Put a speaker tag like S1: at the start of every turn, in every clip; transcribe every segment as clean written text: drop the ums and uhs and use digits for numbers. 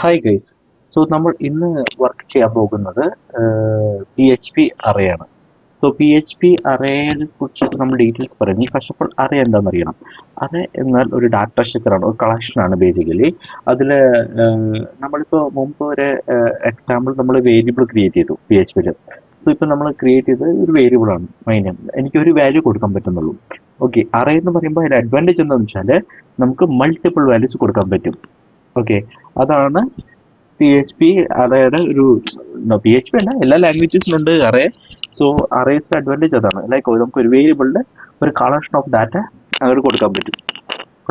S1: Hi guys. നമ്മൾ ഇന്ന് work ചെയ്യാൻ പോകുന്നത് പി എച്ച് പി അറയാണ്. പി എച്ച് പി അറയെ കുറിച്ച് നമ്മൾ ഡീറ്റെയിൽസ് പറയുന്നത് ഫസ്റ്റ് ഓഫ് ഓൾ അറേ എന്താണെന്ന് അറിയണം. അറേ എന്നാൽ ഒരു ഡാറ്റ സ്ട്രക്ചറാണ്, ഒരു കളക്ഷനാണ് ബേസിക്കലി. അതിൽ നമ്മളിപ്പോൾ മുമ്പ് ഒരു എക്സാമ്പിൾ നമ്മൾ വേരിയബിൾ ക്രിയേറ്റ് ചെയ്തു പി എച്ച് പിയിൽ. ഇപ്പോൾ നമ്മൾ ക്രിയേറ്റ് ചെയ്തത് ഒരു വേരിയബിളാണ് മൈൻ. എനിക്കൊരു വാല്യൂ കൊടുക്കാൻ പറ്റുന്നുള്ളൂ. ഓക്കെ, അറേ എന്ന് പറയുമ്പോൾ അതിൻ്റെ അഡ്വാൻറ്റേജ് എന്താണെന്ന് വെച്ചാൽ നമുക്ക് മൾട്ടിപ്പിൾ വാല്യൂസ് കൊടുക്കാൻ പറ്റും. ഓക്കെ, അതാണ് പി എച്ച് പി അറേയുടെ ഒരു പി എച്ച് പി അല്ല, എല്ലാ ലാംഗ്വേജസിലുണ്ട് അറേ. അറേസിന്റെ അഡ്വാൻറ്റേജ് അതാണ്. ലൈക്ക് നമുക്ക് ഒരു വേരിയബിളിന്റെ ഒരു കളക്ഷൻ ഓഫ് ഡാറ്റ അങ്ങോട്ട് കൊടുക്കാൻ പറ്റും.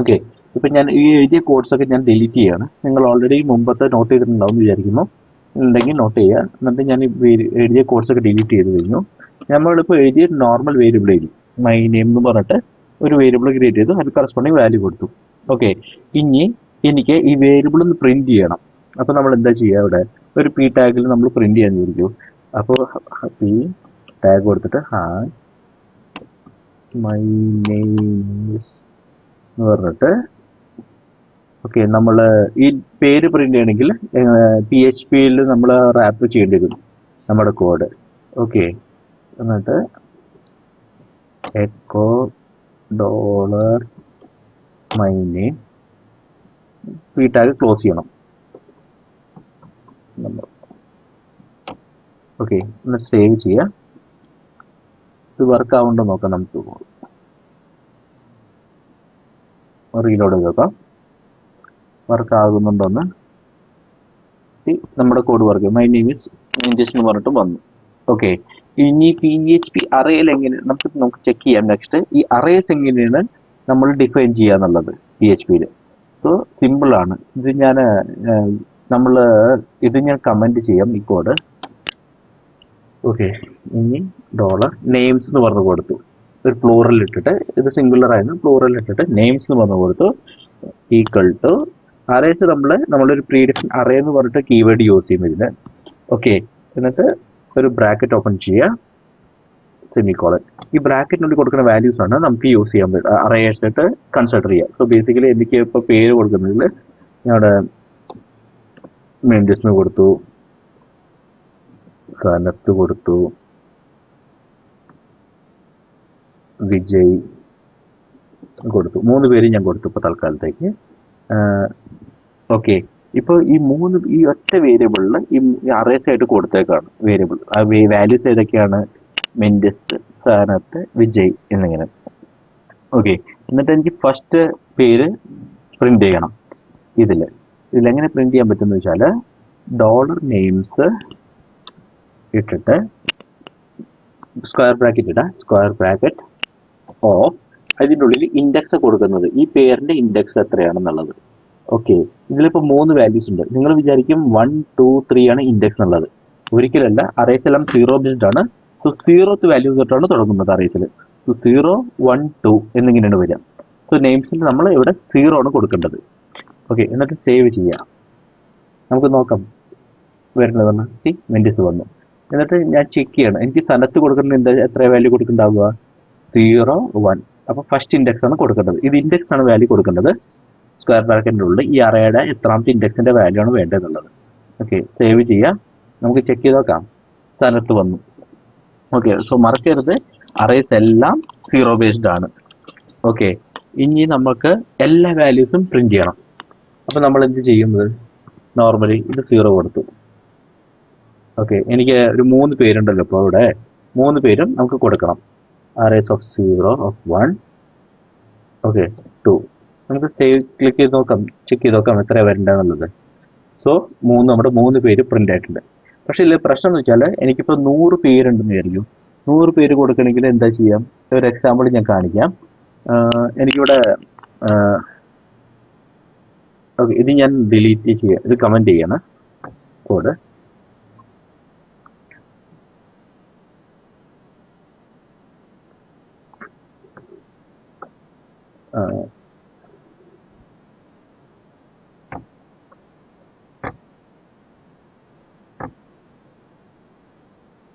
S1: ഓക്കെ, ഇപ്പൊ ഞാൻ ഈ എഴുതിയ കോഡ്സ് ഒക്കെ ഞാൻ ഡിലീറ്റ് ചെയ്യാണ്. നിങ്ങൾ ഓൾറെഡി മുമ്പത്തെ നോട്ട് ചെയ്തിട്ടുണ്ടാവും എന്ന് വിചാരിക്കുന്നു. ഉണ്ടെങ്കിൽ നോട്ട് ചെയ്യുക. എന്നിട്ട് ഞാൻ ഈ എഴുതിയ കോഡ്സ് ഒക്കെ ഡിലീറ്റ് ചെയ്ത് കഴിഞ്ഞു. നമ്മളിപ്പോൾ എഴുതിയ നോർമൽ വേരിയബിൾ എഴുതി, മൈ നെയിം എന്ന് പറഞ്ഞിട്ട് ഒരു വേരിയബിൾ ക്രിയേറ്റ് ചെയ്തു, അത് കറസ്പോണ്ടിങ് വാല്യൂ കൊടുത്തു. ഓക്കെ, ഇനി എനിക്ക് ഈ വേരിയബിൾ ഒന്ന് പ്രിന്റ് ചെയ്യണം. അപ്പോൾ നമ്മൾ എന്താ ചെയ്യുക, ഇവിടെ ഒരു പി ടാഗിൽ നമ്മൾ പ്രിന്റ് ചെയ്യാൻ ചോദിക്കും. അപ്പോൾ പി ടാഗ് കൊടുത്തിട്ട് ഹായ് മൈ നെയിംസ് എന്ന് പറഞ്ഞിട്ട് ഓക്കെ, നമ്മൾ ഈ പേര് പ്രിന്റ് ചെയ്യണമെങ്കിൽ പി എച്ച് പിയിൽ നമ്മൾ റാപ്പ് ചെയ്യേണ്ടി വരും നമ്മുടെ കോഡ്. ഓക്കെ, എന്നിട്ട് echo dollar my name p tag close ചെയ്യണം നമ്മൾ. ഓക്കെ, എന്നിട്ട് സേവ് ചെയ്യാം. ഇത് വർക്ക് ആവുന്നുണ്ടോ നോക്കാം. നമുക്ക് റീലോഡ് ചെയ്ത് നോക്കാം വർക്ക് ആകുന്നുണ്ടോന്ന്. നമ്മുടെ code work my name is ingest എന്ന് പറഞ്ഞിട്ട് വന്നു. ഓക്കെ, ഇനി പി എച്ച് പി അറേയിൽ എങ്ങനെ നമുക്ക് ചെക്ക് ചെയ്യാം. നെക്സ്റ്റ് ഈ അറേസ് എങ്ങനെയാണ് നമ്മൾ ഡിഫൈൻ ചെയ്യുക എന്നുള്ളത് പി എച്ച് പിയിൽ. സിമ്പിൾ ആണ്. ഇത് ഞാൻ കമന്റ് ചെയ്യാം ഈ കോഡ്. ഓക്കെ, ഇനി ഡോളർ നെയിംസ് എന്ന് പറഞ്ഞു കൊടുത്തു. ഒരു പ്ലൂറൽ ഇട്ടിട്ട്, ഇത് സിംഗുലർ ആയിരുന്നു, പ്ലൂറൽ ഇട്ടിട്ട് നെയിംസ് എന്ന് പറഞ്ഞു കൊടുത്തു. ഈക്വൽ ടു അറേസ് നമ്മളൊരു പ്രീ ഡിഫൈൻ അറേ എന്ന് പറഞ്ഞിട്ട് കീവേഡ് യൂസ് ചെയ്യും ഇതിന്. ഓക്കെ, എന്നിട്ട് ഒരു ബ്രാക്കറ്റ് ഓപ്പൺ ചെയ്യുക, സെമിക്കോളൻ. ഈ ബ്രാക്കറ്റിനുള്ളിൽ കൊടുക്കുന്ന വാല്യൂസ് ആണ് നമുക്ക് യൂസ് ചെയ്യാൻ പറ്റും, അറേസ് ആയിട്ട് കൺസിഡർ ചെയ്യുക. ബേസിക്കലി എനിക്ക് ഇപ്പോൾ പേര് കൊടുക്കുന്നതിൽ ഞങ്ങളുടെ മെൻഡിസ് കൊടുത്തു, സനത്ത് കൊടുത്തു, വിജയ് കൊടുത്തു. 3 പേര് ഞാൻ കൊടുത്തു ഇപ്പോൾ തൽക്കാലത്തേക്ക്. ഓക്കെ, ഇപ്പോൾ ഈ ഒറ്റ വേരിയബിളിൽ ഈ അറേസ് ആയിട്ട് കൊടുത്തേക്കാണ് വേരിയബിൾ. ആ വാല്യൂസ് ഏതൊക്കെയാണ്? മെൻഡിസ്, സനത്ത്, വിജയ് എന്നിങ്ങനെ. ഓക്കെ, എന്നിട്ട് എനിക്ക് ഫസ്റ്റ് പേര് പ്രിന്റ് ചെയ്യണം. ഇതിലെങ്ങനെ പ്രിന്റ് ചെയ്യാൻ പറ്റുമെന്ന് വെച്ചാൽ ഡോളർ നെയിംസ് ഇട്ടിട്ട് സ്ക്വയർ ബ്രാക്കറ്റ് ഓഫ് അതിൻ്റെ ഉള്ളിൽ ഇൻഡെക്സ് കൊടുക്കുന്നത്, ഈ പേരിന്റെ ഇൻഡെക്സ് എത്രയാണെന്നുള്ളത്. ഓക്കെ, ഇതിലിപ്പോൾ 3 വാല്യൂസ് ഉണ്ട്. നിങ്ങൾ വിചാരിക്കും 1, 2, 3 ആണ് ഇൻഡെക്സ് എന്നുള്ളത്. ഒരിക്കലല്ല, അറേസ് എല്ലാം 0 ബേസ്ഡ് ആണ്. 0th വാല്യൂ തൊട്ടാണ് തുടങ്ങുന്നത് അറേസിൽ. 0, 1, 2 എന്നിങ്ങനെയാണ് വരിക. നെയിംസിൽ നമ്മൾ ഇവിടെ 0 ആണ് കൊടുക്കേണ്ടത്. ഓക്കെ, എന്നിട്ട് സേവ് ചെയ്യാം. നമുക്ക് നോക്കാം വരുന്നതെന്ന്. മെൻഡിസ് വന്നു. എന്നിട്ട് ഞാൻ ചെക്ക് ചെയ്യണം, എനിക്ക് സ്ഥലത്ത് കൊടുക്കുന്നത് എത്ര വാല്യൂ കൊടുക്കുന്നുണ്ടാവുക? 0, 1. അപ്പോൾ ഫസ്റ്റ് ഇൻഡെക്സ് ആണ് കൊടുക്കേണ്ടത്. ഇത് ഇൻഡെക്സ് ആണ് വാല്യൂ കൊടുക്കേണ്ടത്. സ്ക്വയർ ബ്രാക്കറ്റിൻ്റെ ഉള്ളിൽ ഈ അറേയുടെ എത്രാമത്തെ ഇൻഡെക്സിന്റെ വാല്യൂ ആണ് വേണ്ടതെന്നുള്ളത്. ഓക്കെ, സേവ് ചെയ്യാം. നമുക്ക് ചെക്ക് ചെയ്ത് നോക്കാം. സ്ഥലത്ത് വന്നു. ഓക്കെ, മറക്കരുത്, അറേസ് എല്ലാം 0 ബേസ്ഡ് ആണ്. ഓക്കെ, ഇനി നമുക്ക് എല്ലാ വാല്യൂസും പ്രിന്റ് ചെയ്യണം. അപ്പോൾ നമ്മൾ എന്ത് ചെയ്യുന്നത്? നോർമലി ഇത് 0 കൊടുത്തു. ഓക്കെ, എനിക്ക് ഒരു 3 പേരുണ്ടല്ലോ ഇപ്പോൾ ഇവിടെ. 3 പേരും നമുക്ക് കൊടുക്കണം. Arrays of 0, of 1, okay, 2. നമുക്ക് സേവ് ക്ലിക്ക് ചെയ്ത് നോക്കാം, ചെക്ക് ചെയ്ത് നോക്കാം എത്രയാണ് വരേണ്ടതെന്നുള്ളത്. നമ്മുടെ 3 പേര് പ്രിന്റ് ആയിട്ടുണ്ട്. പക്ഷേ ഇതിൽ പ്രശ്നം എന്ന് വെച്ചാൽ എനിക്കിപ്പോൾ 100 പേരുണ്ടെന്ന് വിചാരിക്കും. 100 പേര് കൊടുക്കണമെങ്കിൽ എന്താ ചെയ്യാം? ഒരു എക്സാമ്പിൾ ഞാൻ കാണിക്കാം. എനിക്കിവിടെ ഓക്കെ, ഇത് ഞാൻ ഡിലീറ്റ് ചെയ്യാം, ഇത് കമന്റ് ചെയ്യണം കോഡ്.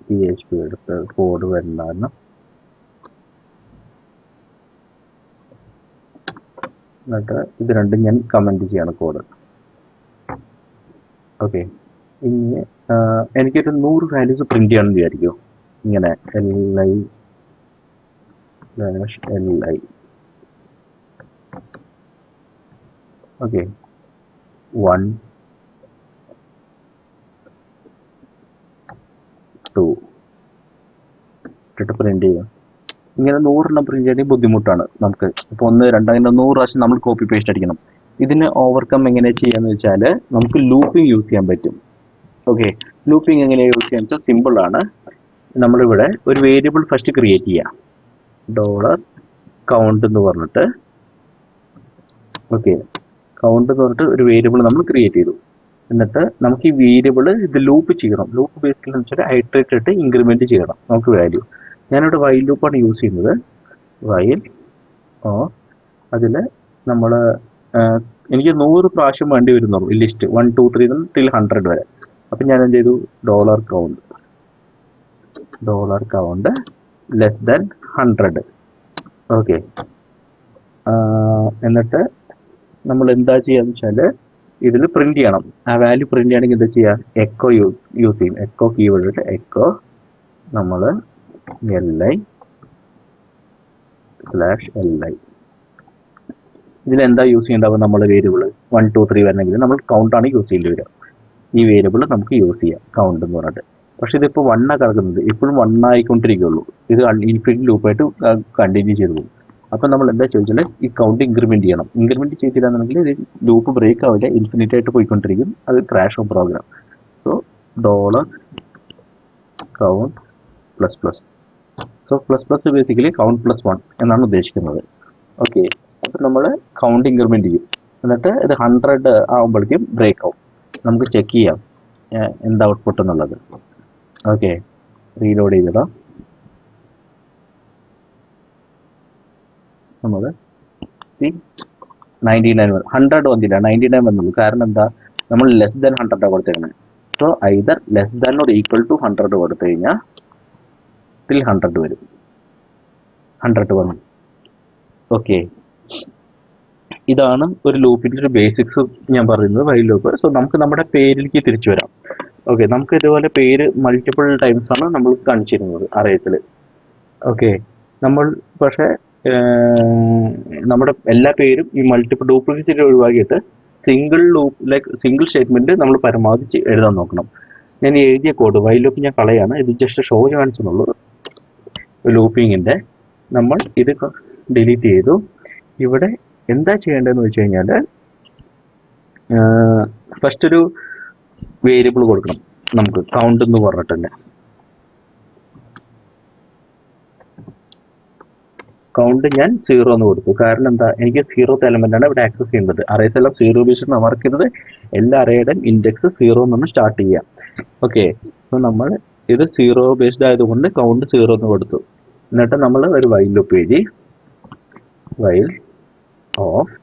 S1: പി എച്ച് പി എടുത്ത് കോഡ് വരണ്ടായിരുന്നു. എന്നിട്ട് ഇത് രണ്ടും ഞാൻ കമന്റ് ചെയ്യാണ് കോഡ്. ഓക്കെ, ഇനി എനിക്കൊരു 100 വാല്യൂസ് പ്രിന്റ് ചെയ്യണമെന്ന് വിചാരിക്കുമോ? ഇങ്ങനെ li li. ഓക്കെ, 1 2 ഇട്ടിട്ട് പ്രിന്റ് ചെയ്യാം. ഇങ്ങനെ 100 പ്രിന്റ് ചെയ്യാൻ ബുദ്ധിമുട്ടാണ് നമുക്ക്. ഇപ്പോൾ 1 2 അങ്ങനെ 100 പ്രാവശ്യം നമ്മൾ കോപ്പി പേസ്റ്റ് അടിക്കണം. ഇതിന് ഓവർകം എങ്ങനെ ചെയ്യാന്ന് വെച്ചാൽ നമുക്ക് ലൂപ്പിംഗ് യൂസ് ചെയ്യാൻ പറ്റും. ഓക്കെ, ലൂപ്പിംഗ് എങ്ങനെ യൂസ് ചെയ്യാന്ന് വെച്ചാൽ സിമ്പിൾ ആണ്. നമ്മളിവിടെ ഒരു വേരിയബിൾ ഫസ്റ്റ് ക്രിയേറ്റ് ചെയ്യാം. $count എന്ന് പറഞ്ഞിട്ട്, ഓക്കെ, കൗണ്ട് എന്ന് പറഞ്ഞിട്ട് ഒരു വേരിയബിൾ നമ്മൾ ക്രിയേറ്റ് ചെയ്തു. എന്നിട്ട് നമുക്ക് ഈ വേരിയബിൾ ഇത് ലൂപ്പ് ചെയ്യണം. ലൂപ്പ് ബേസിക്കലി എന്ന് വെച്ചാൽ ഐട്രേറ്റ് ഇട്ട് ഇൻക്രിമെന്റ് ചെയ്യണം നമുക്ക് വാല്യൂ. ഞാനിവിടെ വൈൽ ലൂപ്പാണ് യൂസ് ചെയ്യുന്നത്. വൈൽ അതിൽ നമ്മൾ എനിക്ക് 100 പ്രാവശ്യം വേണ്ടി വരുന്നുള്ളൂ ഈ ലിസ്റ്റ് 1 2 3 till 100 വരെ. അപ്പം ഞാൻ എന്ത് ചെയ്തു, $count ലെസ് ദാൻ 100. ഓക്കെ, എന്നിട്ട് നമ്മൾ എന്താ ചെയ്യാന്ന് വെച്ചാൽ ഇതിൽ പ്രിന്റ് ചെയ്യണം. ആ വാല്യൂ പ്രിന്റ് ചെയ്യണമെങ്കിൽ എന്താ ചെയ്യുക, എക്കോ യൂസ് ചെയ്യും. എക്കോ കീവേഡ് ഇട്ട് എക്കോ നമ്മൾ li/li. ഇതിലെന്താ യൂസ് ചെയ്യേണ്ടാവുക, നമ്മൾ വേരിയബിൾ 1 2 3 വരണമെങ്കിൽ നമ്മൾ കൗണ്ടാണ് യൂസ് ചെയ്യേണ്ടി വരിക. ഈ വേരിയബിൾ നമുക്ക് യൂസ് ചെയ്യാം കൗണ്ട് എന്ന് പറഞ്ഞിട്ട്. പക്ഷെ ഇതിപ്പോൾ 1 കിടക്കുന്നത്, ഇപ്പോഴും 1 ആയിക്കൊണ്ടിരിക്കുകയുള്ളൂ. ഇത് ഇൻഫിനിറ്റ് ലൂപ്പായിട്ട് കണ്ടിന്യൂ ചെയ്തു പോകും. അപ്പം നമ്മൾ എന്താ ചോദിച്ചാൽ ഈ കൗണ്ട് ഇൻക്രിമെന്റ് ചെയ്യണം. ഇൻക്രിമെന്റ് ചെയ്തില്ലാന്നുണ്ടെങ്കിൽ ഇത് ലൂപ്പ് ബ്രേക്ക് ആവില്ല, ഇൻഫിനിറ്റ് ആയിട്ട് പോയിക്കൊണ്ടിരിക്കും. അത് crash of program. So $count ++. So ++ basically count +1 എന്നാണ് ഉദ്ദേശിക്കുന്നത്. ഓക്കെ, അപ്പം നമ്മൾ കൗണ്ട് ഇൻക്രിമെന്റ് ചെയ്യും. എന്നിട്ട് ഇത് 100 ആകുമ്പോഴേക്കും ബ്രേക്ക് ആവും. നമുക്ക് ചെക്ക് ചെയ്യാം എന്താ ഔട്ട്പുട്ട് എന്നുള്ളത്. ഓക്കെ, റീലോഡ് ചെയ്തിടാം. നമ്മൾ 99 100 വന്നില്ല, 99 വന്നുള്ളൂ. കാരണം എന്താ, നമ്മൾ ലെസ് ദാൻ 100 കൊടുത്തേക്കുന്നത്. So either less than or equal to 100 കൊടുത്തു കഴിഞ്ഞാൽ till 100 വരും. 100 വന്നു. ഓക്കെ, ഇതാണ് ഒരു ലൂപ്പിൻ്റെ ഒരു ബേസിക്സ് ഞാൻ പറയുന്നത്, വൈൽ ലൂപ്പ്. സോ നമുക്ക് നമ്മുടെ പേരിലേക്ക് തിരിച്ചു വരാം. ഓക്കെ, നമുക്ക് ഇതുപോലെ പേര് മൾട്ടിപ്പിൾ ടൈംസ് ആണ് നമ്മൾ കാണിച്ചിരുന്നത് അറേസിൽ. ഓക്കെ, നമ്മൾ പക്ഷേ നമ്മുടെ എല്ലാ പേരും ഈ മൾട്ടിപ്പിൾ ഡ്യൂപ്ലിക്കേറ്റ് ഒഴിവാക്കിയിട്ട് സിംഗിൾ സ്റ്റേറ്റ്മെന്റ് നമ്മൾ പരമാവധി എഴുതാൻ നോക്കണം. ഞാൻ എഴുതിയ കോഡ് വൈൽ ലൂപ്പ് ഞാൻ കളയാണ്. ഇത് ജസ്റ്റ് ഷോ കാണിച്ചെന്നുള്ളൂ ലൂപ്പിങ്ങിൻ്റെ. നമ്മൾ ഇത് ഡിലീറ്റ് ചെയ്തു. ഇവിടെ എന്താ ചെയ്യേണ്ടതെന്ന് വെച്ച് കഴിഞ്ഞാൽ ഫസ്റ്റ് ഒരു വേരിയബിൾ കൊടുക്കണം നമുക്ക്, കൗണ്ട് എന്ന് പറഞ്ഞിട്ട് തന്നെ. കൗണ്ട് ഞാൻ 0 എന്ന് കൊടുത്തു. കാരണം എന്താ, എനിക്ക് 0th എലമെന്റ് ആണ് ഇവിടെ ആക്സസ് ചെയ്യുന്നത്. അറേസ് എല്ലാം 0 ബേസ്ഡ് വർക്ക് ചെയ്തത്. എല്ലാ അറേയുടെയും ഇൻഡെക്സ് 0 നിന്ന് സ്റ്റാർട്ട് ചെയ്യാം. ഓക്കെ, അപ്പോൾ നമ്മൾ ഇത് 0 ബേസ്ഡ് ആയതുകൊണ്ട് കൗണ്ട് 0 എന്ന് കൊടുത്തു. എന്നിട്ട് നമ്മൾ ഒരു വൈൽ ലൂപ്പ് എഴുതി. While of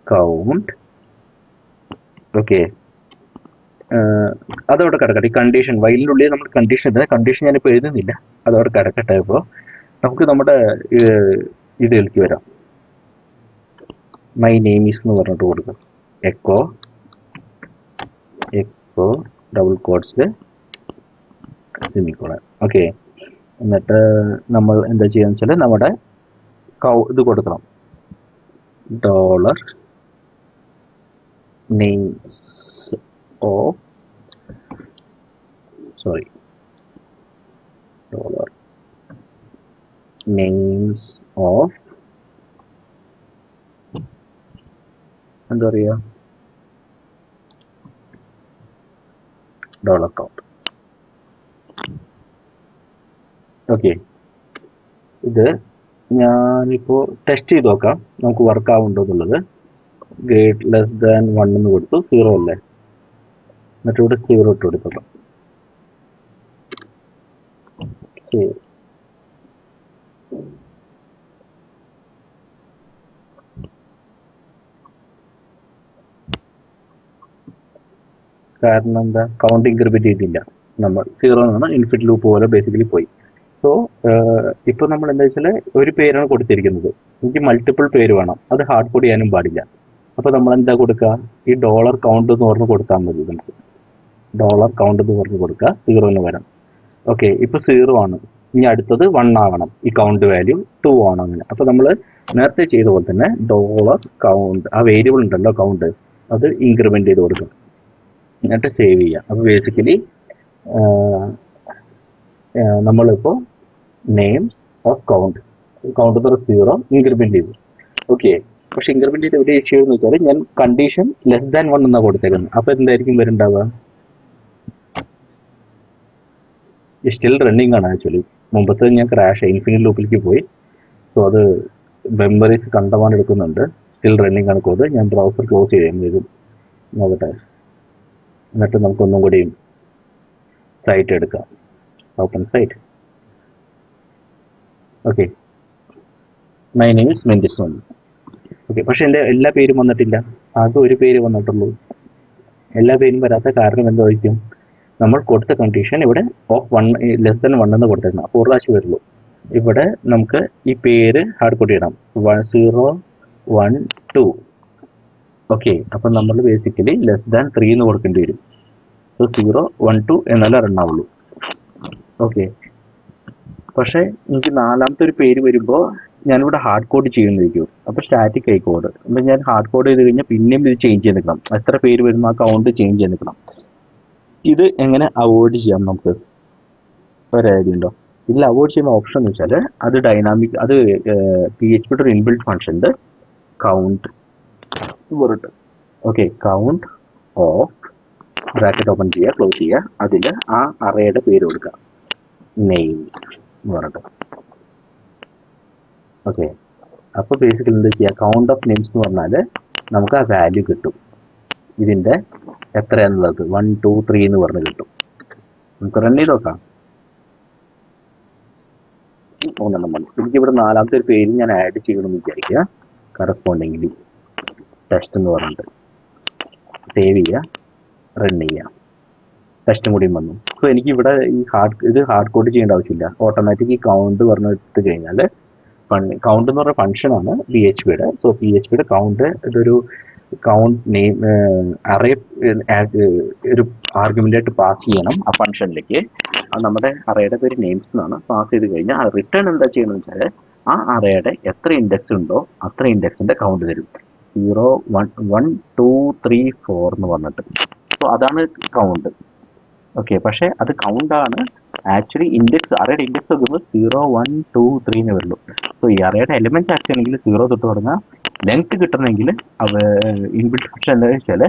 S1: $count. ഓക്കെ, അതവിടെ കിടക്കട്ടെ. ഈ കണ്ടീഷൻ വൈലിൻ്റെ ഉള്ളിൽ നമ്മൾ കണ്ടീഷൻ ഇടുന്നത്. കണ്ടീഷൻ ഞാനിപ്പോൾ എഴുതുന്നില്ല, അതവിടെ കിടക്കട്ടെ. ഇപ്പോൾ നമുക്ക് നമ്മുടെ ഇതിലേക്ക് വരാം. മൈ നെയിം ഈസ് എന്ന് പറഞ്ഞിട്ട് കൊടുക്കും. എക്കോ ഡബിൾ കോട്ട്സിൽ സെമിക്കോളൻ. ഓക്കെ, എന്നിട്ട് നമ്മൾ എന്താ ചെയ്യുക വെച്ചാൽ നമ്മുടെ ഇത് കൊടുക്കണം. $names of എന്താ പറയുക, $count. ഓക്കെ, ഇത് ഞാനിപ്പോൾ ടെസ്റ്റ് ചെയ്ത് നോക്കാം നമുക്ക് വർക്ക് ആവുന്നുണ്ടോ എന്നുള്ളത്. $1 എന്ന് കൊടുത്തു. 0 അല്ലേ, എന്നിട്ട് ഇവിടെ 0 ഇട്ട് കൊടുക്കാം. സേവ്. കാരണം എന്താ, കൗണ്ട് ഇൻക്രിമെന്റ് ചെയ്തില്ല. നമ്മൾ 0 എന്നാണ് ഇൻഫിനിറ്റ് ലൂപ്പ് പോലെ ബേസിക്കലി പോയി. സോ ഇപ്പോൾ നമ്മൾ എന്താ വെച്ചാൽ ഒരു പേരാണ് കൊടുത്തിരിക്കുന്നത്. എനിക്ക് മൾട്ടിപ്പിൾ പേര് വേണം. അത് ഹാർഡ് കോഡ് ചെയ്യാനും പാടില്ല.
S2: അപ്പോൾ നമ്മൾ എന്താ കൊടുക്കുക, ഈ ഡോളർ കൗണ്ട് എന്ന് പറഞ്ഞ് കൊടുത്താൽ മതി. നമുക്ക് ഡോളർ കൗണ്ട് എന്ന് പറഞ്ഞ് കൊടുക്കുക 0ന് വരാം. ഓക്കെ, ഇപ്പോൾ 0 ആണ്. ഇനി അടുത്തത് 1 ആവണം, ഈ കൗണ്ട് വാല്യൂ 2 ആണ്. അങ്ങനെ അപ്പോൾ നമ്മൾ നേരത്തെ ചെയ്ത പോലെ തന്നെ ഡോളർ കൗണ്ട്, ആ വേരിയബിൾ ഉണ്ടല്ലോ കൗണ്ട്, അത് ഇൻക്രിമെന്റ് ചെയ്ത് കൊടുക്കും, എന്നിട്ട് സേവ് ചെയ്യുക. അപ്പോൾ ബേസിക്കലി നമ്മളിപ്പോൾ നെയിം ഓഫ് കൗണ്ട് എന്ന് 0 ഇൻക്രിമെന്റ് ചെയ്തു. ഓക്കെ, പക്ഷെ ഇൻക്രിമെന്റ് ചെയ്ത് എവിടെ ഇഷ്യൂ എന്ന് വെച്ചാൽ ഞാൻ കണ്ടീഷൻ <<1 എന്നാണ് കൊടുത്തേക്കുന്നത്. അപ്പോൾ എന്തായിരിക്കും വരുന്നുണ്ടാവുക, സ്റ്റിൽ റണ്ണിങ് ആണ് ആക്ച്വലി. മുമ്പത്തെ ഞാൻ ക്രാഷ് ഇൻഫിനിറ്റ് ലൂപ്പിലേക്ക് പോയി. സോ അത് മെമ്മറീസ് കണ്ടമാനം എടുക്കുന്നുണ്ട്. സ്റ്റിൽ റണ്ണിങ് ആണ് കോഡ്. ഞാൻ ബ്രൗസർ ക്ലോസ് ചെയ്യും നോക്കട്ടെ, എന്നിട്ട് നമുക്കൊന്നും കൂടി സൈറ്റ് എടുക്കാം. Open site. Okay, my name is Mendis വന്നു. ഓക്കെ, പക്ഷെ എൻ്റെ എല്ലാ പേരും വന്നിട്ടില്ല, ആകെ ഒരു പേര് വന്നിട്ടുള്ളൂ. എല്ലാ പേരും വരാത്ത കാരണം എന്തായിരിക്കും, നമ്മൾ കൊടുത്ത കണ്ടീഷൻ ഇവിടെ ഓഫ് 1 <1 എന്ന് കൊടുത്തിരുന്നു. അപ്പോൾ ഒരു പ്രാവശ്യം വരുള്ളൂ. ഇവിടെ നമുക്ക് ഈ പേര് ഹാർഡ് കോഡ് ചെയ്യണം 0 1 2. ഓക്കെ, അപ്പം നമ്മൾ ബേസിക്കലി <3 എന്ന് കൊടുക്കേണ്ടി വരും. സോ 0 1 2 എന്നാലേ റൺ ആവുള്ളൂ. ഓക്കെ, പക്ഷേ എനിക്ക് നാലാമത്തെ ഒരു പേര് വരുമ്പോൾ ഞാനിവിടെ ഹാർഡ് കോഡ് ചെയ്യുന്നിരിക്കും. അപ്പോൾ സ്റ്റാറ്റിക് ആയി കോഡ്. അപ്പം ഞാൻ ഹാർഡ് കോഡ് ചെയ്ത് കഴിഞ്ഞാൽ പിന്നെയും ഇത് ചേഞ്ച് ചെയ്ത് നിൽക്കണം. എത്ര പേര് വരുമ്പോൾ ആ കൗണ്ട് ചേഞ്ച് ചെയ്ത് നിൽക്കണം. ഇത് എങ്ങനെ അവോയ്ഡ് ചെയ്യാം നമുക്ക്, ഒരു ഐഡിയ ഉണ്ടോ? ഇതിൽ അവോയ്ഡ് ചെയ്യുന്ന ഓപ്ഷൻ എന്ന് വെച്ചാൽ അത് ഡൈനാമിക്, അത് PHP ഒരു ഇൻബിൽറ്റ് ഫംഗ്ഷൻ ഉണ്ട്, കൗണ്ട് പറഞ്ഞിട്ട്. Okay, count of bracket open ചെയ്യുക, ക്ലോസ് ചെയ്യുക, അതിൽ ആ അറേയുടെ പേര് കൊടുക്കുക, നെയിംസ് എന്ന് പറഞ്ഞിട്ട്. ഓക്കെ, അപ്പോൾ ബേസിക്കലി എന്താ ചെയ്യുക, കൗണ്ട് ഓഫ് നെയിംസ് എന്ന് പറഞ്ഞാൽ നമുക്ക് ആ വാല്യൂ കിട്ടും. ഇതിൻ്റെ എത്രയാണെന്നുള്ളത് 1 2 3 എന്ന് പറഞ്ഞ് കിട്ടും. നമുക്ക് റൺ ചെയ്ത് നോക്കാം. എനിക്കിവിടെ നാലാമത്തെ ഒരു പേര് ഞാൻ ആഡ് ചെയ്യണമെന്ന് വിചാരിക്കുക, കറസ്പോണ്ടിങ്ങിലി ടെസ്റ്റ് എന്ന് പറഞ്ഞിട്ട്. സേവ് ചെയ്യുക, റൺ ചെയ്യുക, ടെസ്റ്റും കൂടിയും വന്നു. സോ എനിക്കിവിടെ ഈ ഹാർഡ് കോഡ് ചെയ്യേണ്ട ആവശ്യമില്ല. ഓട്ടോമാറ്റിക് ഈ കൗണ്ട് പറഞ്ഞെടുത്ത് കഴിഞ്ഞാൽ കൗണ്ട് എന്ന് പറഞ്ഞ ഫംഗ്ഷനാണ് PHPയുടെ. സോ PHPയുടെ കൗണ്ട് ഇതൊരു കൗണ്ട് നെയിം അറേ ഒരു ആർഗ്യുമെൻ്റായിട്ട് പാസ് ചെയ്യണം ആ ഫംഗ്ഷനിലേക്ക്. അത് നമ്മുടെ അറേയുടെ പേര് നെയിംസ് എന്നാണ്. പാസ് ചെയ്ത് കഴിഞ്ഞാൽ ആ റിട്ടേൺ എന്താ ചെയ്യണമെന്ന് വെച്ചാൽ ആ അറേയുടെ എത്ര ഇൻഡെക്സ് ഉണ്ടോ അത്ര ഇൻഡെക്സിൻ്റെ കൗണ്ട് തരും. 0 1 1 2 3 4 എന്ന് പറഞ്ഞിട്ട്. സോ അതാണ് കൗണ്ട്. ഓക്കെ, പക്ഷേ അത് കൗണ്ടാണ്. ആക്ച്വലി ഇൻഡെക്സ്, അറേയുടെ ഇൻഡെക്സ് നോക്കുമ്പോൾ 0 1 2 3 എന്ന് വരുള്ളൂ. സോ ഈ അറേയുടെ എലിമെൻറ്റ് ആക്ച്വലെങ്കിൽ 0 തൊട്ട് പറഞ്ഞാൽ ലെങ്ത് കിട്ടണമെങ്കിൽ ഇൻബിൽറ്റ് ഫംഗ്ഷൻ എന്താ വെച്ചാൽ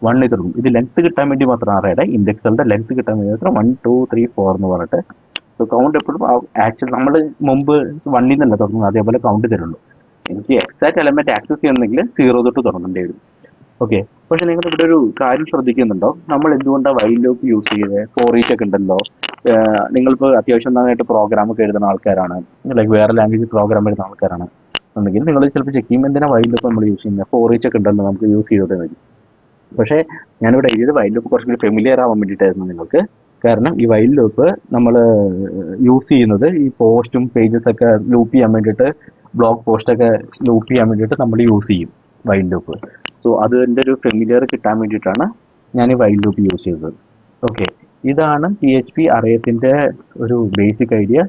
S2: 1 തുടങ്ങും. ഇത് ലെങ്ത് കിട്ടാൻ വേണ്ടി മാത്രം അറേയുടെ ഇൻഡെക്സുകളുടെ ലെങ്ത് കിട്ടാൻ വേണ്ടി മാത്രം 1 2 3 4 എന്ന് പറഞ്ഞിട്ട്. സോ കൗണ്ട് എപ്പോഴും ആക്ച്വലി നമ്മൾ മുമ്പ് 1 നിന്നല്ല തുടങ്ങുന്നത്, അതേപോലെ കൗണ്ട് തരുള്ളൂ. എനിക്ക് എക്സാക്ട് എലമെൻറ്റ് ആക്സസ് ചെയ്യണമെങ്കിൽ 0 തൊട്ട് തുടങ്ങേണ്ടി വരും. ഓക്കെ, പക്ഷെ നിങ്ങൾ ഇവിടെ ഒരു കാര്യം ശ്രദ്ധിക്കുന്നുണ്ടോ, നമ്മൾ എന്തുകൊണ്ടാണ് വൈൽ ലൂപ്പ് യൂസ് ചെയ്തത്? ഫോർ ഈച്ച് ഒക്കെ ഉണ്ടല്ലോ. നിങ്ങളിപ്പോൾ അത്യാവശ്യം നന്നായിട്ട് പ്രോഗ്രാം ഒക്കെ എഴുതുന്ന ആൾക്കാരാണ്, ലൈക്ക് വേറെ ലാംഗ്വേജ് പ്രോഗ്രാം എഴുതുന്ന ആൾക്കാരാണ് എന്നുണ്ടെങ്കിൽ നിങ്ങൾ ചിലപ്പോൾ ചെക്ക് ചെയ്യുമ്പോൾ എന്തിനാണ് വൈൽ ലൂപ്പ് നമ്മൾ യൂസ് ചെയ്യുന്നത്? ഫോർ ഈച്ച് ഒക്കെ ഉണ്ടല്ലോ, നമുക്ക് യൂസ് ചെയ്തോട്ടെ മതി. പക്ഷേ ഞാനിവിടെ എഴുതിയത് വൈൽ ലൂപ്പ് കുറച്ചും കൂടി ഫെമിലിയർ ആവാൻ വേണ്ടിയിട്ടായിരുന്നു നിങ്ങൾക്ക്. കാരണം ഈ വൈൽ ലൂപ്പ് നമ്മൾ യൂസ് ചെയ്യുന്നത് ഈ പോസ്റ്റും പേജസ് ഒക്കെ ലൂപ്പ് ചെയ്യാൻ വേണ്ടിയിട്ട്, ബ്ലോഗ് പോസ്റ്റൊക്കെ ലൂപ്പ് ചെയ്യാൻ വേണ്ടിയിട്ട് നമ്മൾ യൂസ് ചെയ്യും വൈൽ ലൂപ്പ്. സോ അതിൻ്റെ ഒരു ഫെമിലിയർ കിട്ടാൻ വേണ്ടിയിട്ടാണ് ഞാൻ ഈ വൈൽ ലൂപ്പ് യൂസ് ചെയ്തത്. ഓക്കെ, ഇതാണ് PHP അറേസിൻ്റെ ഒരു ബേസിക് ഐഡിയ.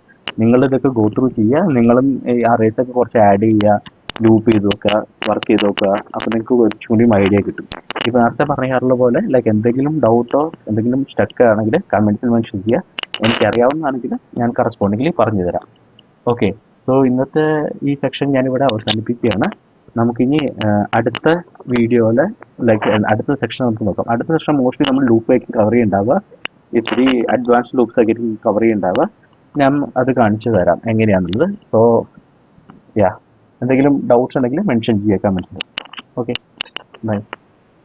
S2: നിങ്ങളിതൊക്കെ ഗോ ത്രൂ ചെയ്യുക. നിങ്ങളും ഈ അറേസൊക്കെ കുറച്ച് ആഡ് ചെയ്യുക, ലൂപ്പ് ചെയ്ത് നോക്കുക, വർക്ക് ചെയ്ത് നോക്കുക. അപ്പോൾ നിങ്ങൾക്ക് കുറച്ചുകൂടി ഐഡിയ കിട്ടും. ഇപ്പോൾ നേരത്തെ പറയാറുള്ള പോലെ ലൈക്ക് എന്തെങ്കിലും ഡൗട്ടോ എന്തെങ്കിലും സ്റ്റക്ക് ആണെങ്കിൽ കമൻറ്റ്സിൽ മെൻഷൻ ചെയ്യുക. എനിക്കറിയാവുന്നതാണെങ്കിൽ ഞാൻ കറസ്പോണ്ടിങ്ങിൽ പറഞ്ഞു തരാം. ഓക്കെ, സോ ഇന്നത്തെ ഈ സെക്ഷൻ ഞാനിവിടെ അവസാനിപ്പിക്കുകയാണ്. നമുക്കിനി അടുത്ത വീഡിയോയിൽ ലൈക്ക് അടുത്ത സെക്ഷൻ നമുക്ക് നോക്കാം. അടുത്ത സെക്ഷൻ മോസ്റ്റ്ലി നമ്മൾ ലൂപ്പായിരിക്കും കവർ ചെയ്യുന്നുണ്ടാവുക. ഇത്തിരി അഡ്വാൻസ് ലൂപ്സ് ഒക്കെ കവർ ചെയ്യുന്നുണ്ടാവുക. ഞാൻ അത് കാണിച്ചു തരാം എങ്ങനെയാണെന്നുള്ളത്. സോ യാ, എന്തെങ്കിലും ഡൗട്ട്സ് ഉണ്ടെങ്കിൽ മെൻഷൻ ചെയ്യുക കമൻറ്റ്സിൽ. Okay, by.